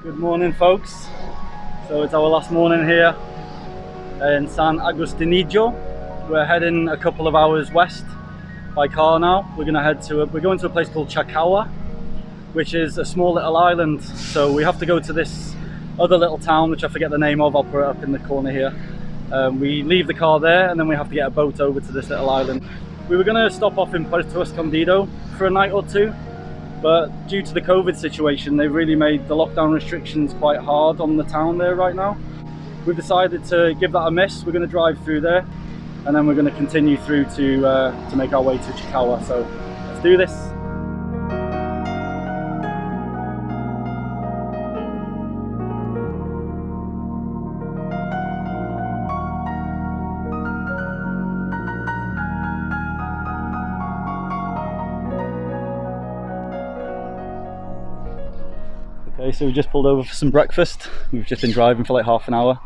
Good morning, folks. So it's our last morning here in San Agustinillo. We're heading a couple of hours west by car now. We're going to a place called Chacagua, which is a small little island. So we have to go to this other little town, which I forget the name of. I'll put it up in the corner here. We leave the car there and then we have to get a boat over to this little island. We were going to stop off in Puerto Escondido for a night or two, but due to the COVID situation, they've really made the lockdown restrictions quite hard on the town there right now. We've decided to give that a miss. We're going to drive through there and then we're going to continue through to make our way to Chacagua. So let's do this. Okay, so we just pulled over for some breakfast. We've just been driving for like half an hour.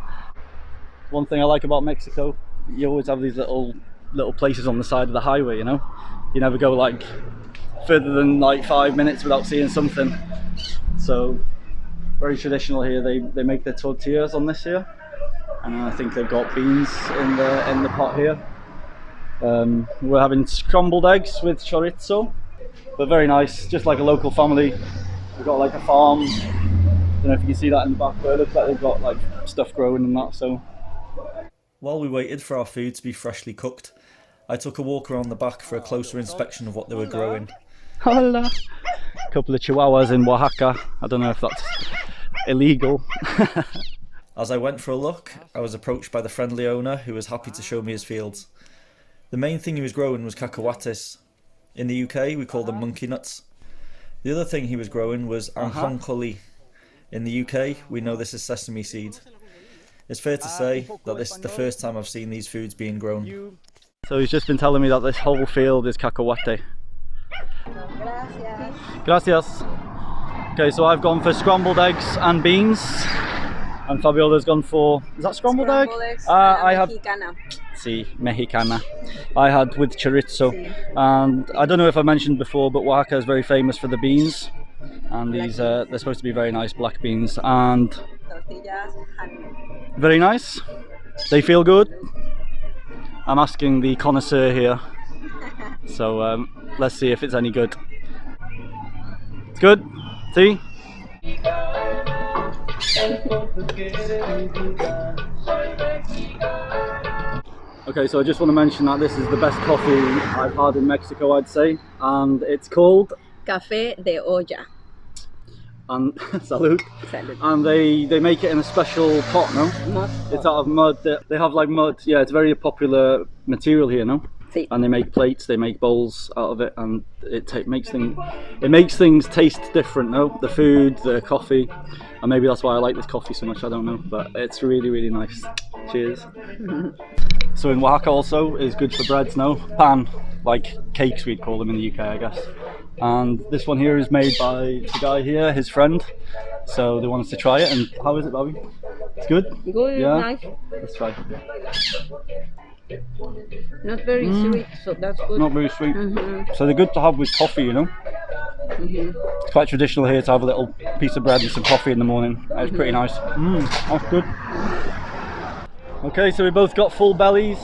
One thing I like about Mexico, you always have these little places on the side of the highway, you know? You never go like further than like 5 minutes without seeing something. So very traditional here. They make their tortillas on this here, and I think they've got beans in the pot here. We're having scrambled eggs with chorizo, but very nice, just like a local family. We've got like a farm. I don't know if you can see that in the back there. It looks like they've got like stuff growing and that. So while we waited for our food to be freshly cooked, I took a walk around the back for a closer inspection of what they were growing. Hola. A couple of chihuahuas in Oaxaca. I don't know if that's illegal. As I went for a look, I was approached by the friendly owner who was happy to show me his fields. The main thing he was growing was cacahuates. In the UK we call them monkey nuts. The other thing he was growing was ajonjolí. In the UK, we know this as sesame seed. It's fair to say that this is the first time I've seen these foods being grown. So he's just been telling me that this whole field is cacahuate. Gracias. Okay, so I've gone for scrambled eggs and beans, and Fabiola's gone for, is that scrambled egg? I have mexicana. I had with chorizo, and I don't know if I mentioned before, but Oaxaca is very famous for the beans, and these they're supposed to be very nice black beans and very nice. They feel good. I'm asking the connoisseur here, so let's see if it's any good. It's good. See? Okay, so I just want to mention that this is the best coffee I've had in Mexico, I'd say, and it's called Café de olla. And salud. Salud. And they make it in a special pot, no? Mud. It's out of mud. They have like mud. Yeah, it's a very popular material here, no? Sí. And they make plates, they make bowls out of it, and it makes things taste different, no? The food, the coffee, and maybe that's why I like this coffee so much. I don't know, but it's really, really nice. Cheers. So in Oaxaca also is good for breads, no? Pan, like cakes we'd call them in the UK, I guess. And this one here is made by the guy here, his friend. So they want us to try it. And how is it, Bobby? It's good? Good, Yeah? nice. Let's try. Not very sweet, so that's good. Not very sweet. So they're good to have with coffee, you know? It's quite traditional here to have a little piece of bread and some coffee in the morning. It's pretty nice. That's good. Okay, so we both got full bellies.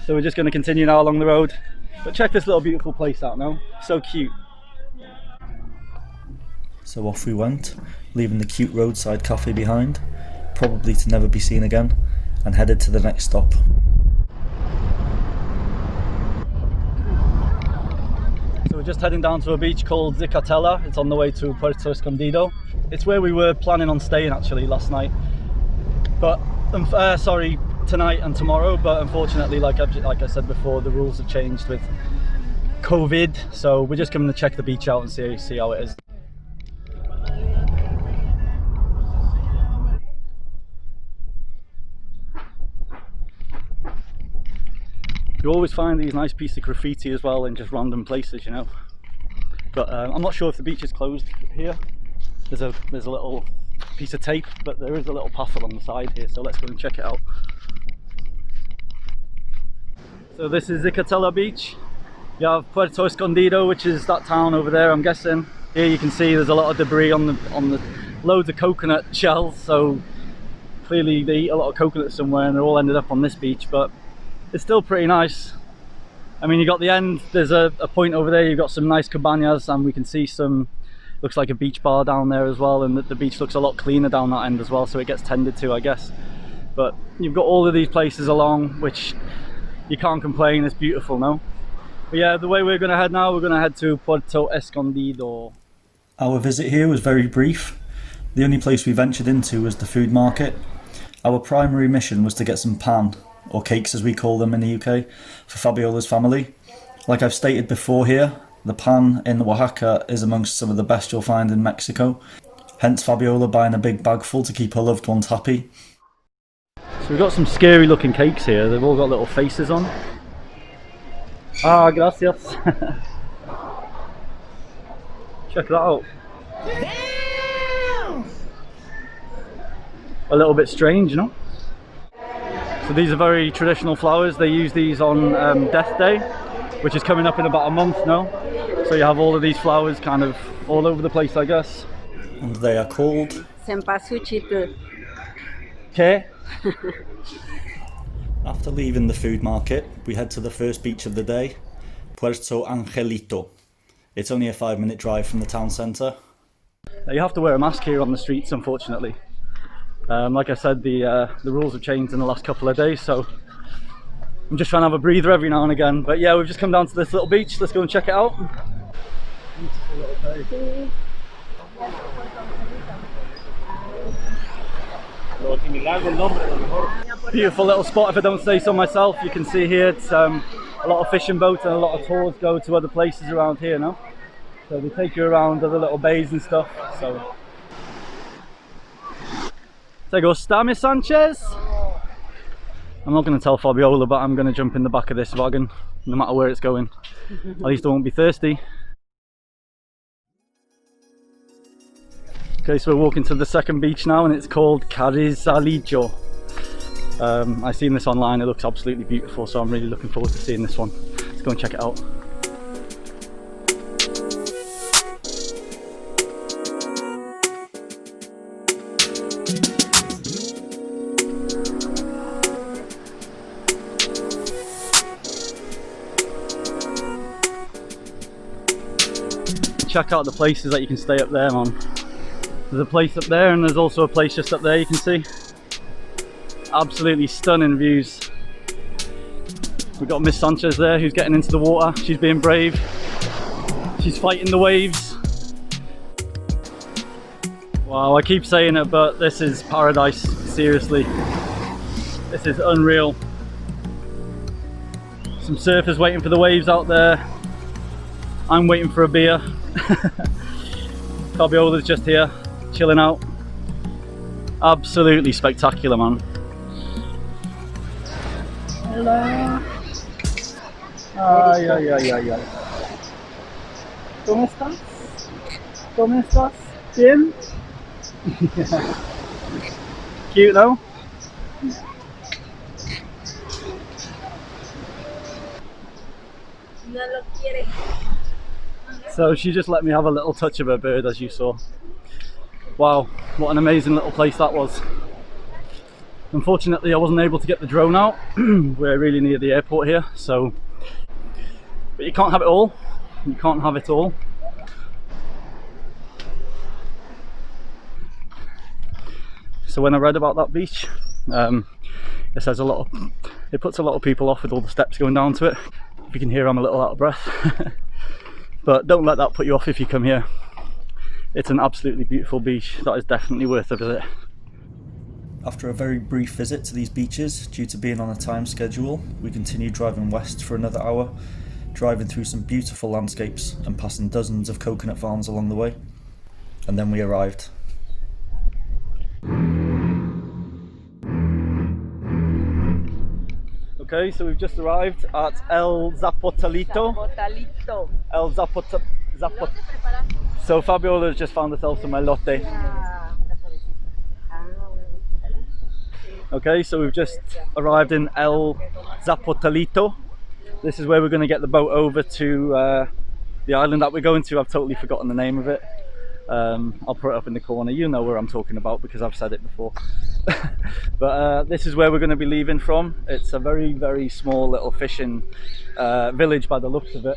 So we're just going to continue now along the road. But check this little beautiful place out now. So cute. So off we went, leaving the cute roadside cafe behind, probably to never be seen again, and headed to the next stop. So we're just heading down to a beach called Zicatela. It's on the way to Puerto Escondido. It's where we were planning on staying actually last night. But tonight and tomorrow, but unfortunately, like I said before, the rules have changed with COVID, so we're just coming to check the beach out and see how it is. You always find these nice pieces of graffiti as well in just random places, you know. But I'm not sure if the beach is closed here. There's a little piece of tape, but there is a little path along the side here, so let's go and check it out. So this is Zicatela Beach. You have Puerto Escondido, which is that town over there, I'm guessing. Here you can see there's a lot of debris on the loads of coconut shells, so clearly they eat a lot of coconut somewhere and they're all ended up on this beach, but it's still pretty nice. I mean, you got the end, there's a point over there, you've got some nice cabanas, and we can see some, looks like a beach bar down there as well, and the beach looks a lot cleaner down that end as well, so it gets tended to, I guess. But you've got all of these places along, which you can't complain, it's beautiful, no? But yeah, the way we're going to head now, we're going to head to Puerto Escondido. Our visit here was very brief. The only place we ventured into was the food market. Our primary mission was to get some pan, or cakes as we call them in the UK, for Fabiola's family. Like I've stated before here, the pan in Oaxaca is amongst some of the best you'll find in Mexico. Hence Fabiola buying a big bag full to keep her loved ones happy. So we've got some scary looking cakes here, they've all got little faces on. Ah, gracias. Check that out. A little bit strange, you know? So these are very traditional flowers. They use these on Death Day, which is coming up in about a month now. So you have all of these flowers kind of all over the place, I guess. And they are called... Cempasúchil. Okay. After leaving the food market, we head to the first beach of the day, Puerto Angelito. It's only a 5-minute drive from the town centre. You have to wear a mask here on the streets, unfortunately. Like I said, the rules have changed in the last couple of days, so I'm just trying to have a breather every now and again. But yeah, we've just come down to this little beach. Let's go and check it out. Beautiful little bay. Beautiful little spot, if I don't say so myself. You can see here it's a lot of fishing boats and a lot of tours go to other places around here now. So they take you around other little bays and stuff. So ¿Te gusta, Miss Sanchez? I'm not going to tell Fabiola, but I'm going to jump in the back of this wagon no matter where it's going. At least I won't be thirsty. Okay, so we're walking to the second beach now, and it's called Carrizalillo. I've seen this online, it looks absolutely beautiful, so I'm really looking forward to seeing this one. Let's go and check it out. Check out the places that you can stay up there, man. There's a place up there and there's also a place just up there you can see. Absolutely stunning views. We've got Miss Sanchez there who's getting into the water. She's being brave. She's fighting the waves. Wow, I keep saying it, but this is paradise, seriously. This is unreal. Some surfers waiting for the waves out there. I'm waiting for a beer. Fabiola's just here, chilling out. Absolutely spectacular, man. Hello. Ay, ay, ay, ay, ay. ¿Cómo estás? ¿Cómo estás? Bien? Cute though. No lo quiere. So she just let me have a little touch of her bird, as you saw. Wow, what an amazing little place that was. Unfortunately I wasn't able to get the drone out. We're really near the airport here, so but you can't have it all. You can't have it all. So when I read about that beach, it says it puts a lot of people off with all the steps going down to it. If you can hear, I'm a little out of breath. But don't let that put you off if you come here. It's an absolutely beautiful beach that is definitely worth a visit. After a very brief visit to these beaches, due to being on a time schedule, we continued driving west for another hour, driving through some beautiful landscapes and passing dozens of coconut farms along the way. And then we arrived. Okay, so we've just arrived at El Zapotalito. Zapotalito. El Zapot. So Fabiola has just found herself some elote. Okay, so we've just arrived in El Zapotalito. This is where we're going to get the boat over to The island that we're going to, I've totally forgotten the name of it. I'll put it up in the corner. You know where I'm talking about because I've said it before. But this is where we're going to be leaving from. It's a very, very small little fishing village by the looks of it.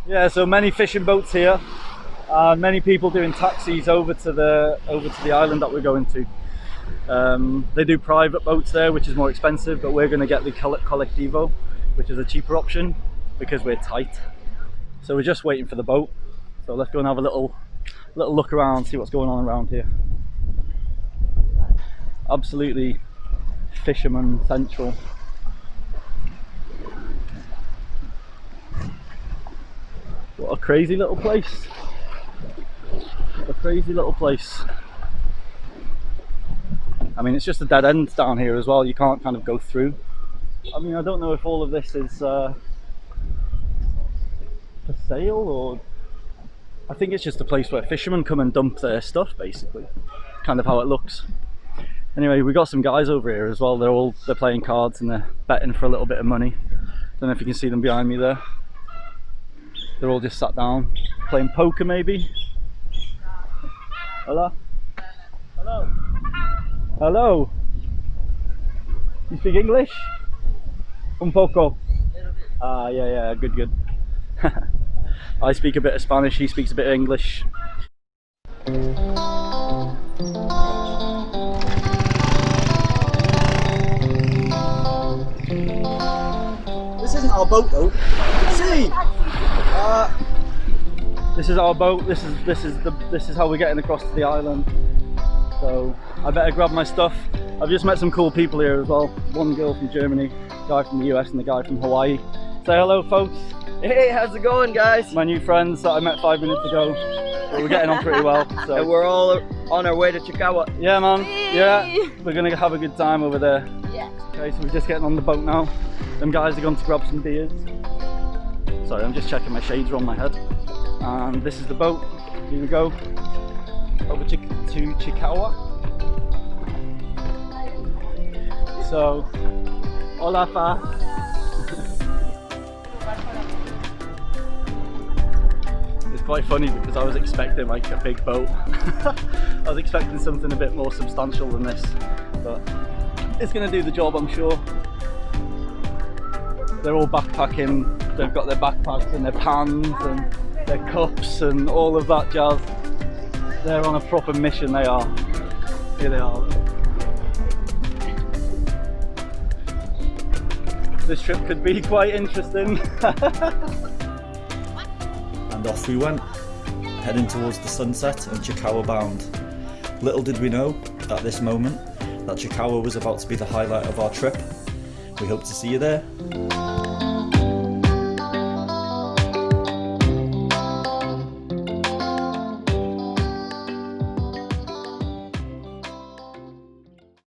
Yeah, so many fishing boats here. Many people doing taxis over to the island that we're going to. They do private boats there, which is more expensive, but we're going to get the Colectivo, which is a cheaper option because we're tight. So we're just waiting for the boat. So let's go and have a little look around, see what's going on around here. Absolutely fisherman central. What a crazy little place. What a crazy little place. I mean, it's just a dead end down here as well. You can't kind of go through. I mean, I don't know if all of this is for sale, or I think it's just a place where fishermen come and dump their stuff, basically. Kind of how it looks. Anyway, we got some guys over here as well. They're playing cards and they're betting for a little bit of money. Don't know if you can see them behind me there. They're all just sat down playing poker, maybe. Hello? Hello? Hello? You speak English? Un poco. Yeah, good. I speak a bit of Spanish, he speaks a bit of English. This isn't our boat though. See? This is our boat. This is how we're getting across to the island. So I better grab my stuff. I've just met some cool people here as well. One girl from Germany, guy from the US, and the guy from Hawaii. Say hello, folks. Hey, how's it going, guys? My new friends that I met 5 minutes ago. But we're getting on pretty well. So And we're all on our way to Chikawa. yeah, man. Yeah, we're gonna have a good time over there. Yeah. Okay, so we're just getting on the boat now. Them guys are going to grab some beers. Sorry, I'm just checking my shades are on my head. And this is the boat. Here we go. Over to Chikawa. So, hola fa. It's quite funny because I was expecting like a big boat. I was expecting something a bit more substantial than this, but it's going to do the job, I'm sure. They're all backpacking. They've got their backpacks and their pans and their cups and all of that jazz. They're on a proper mission, they are. Here they are. This trip could be quite interesting. And off we went, heading towards the sunset and Chikawa bound. Little did we know, at this moment, that Chikawa was about to be the highlight of our trip. We hope to see you there.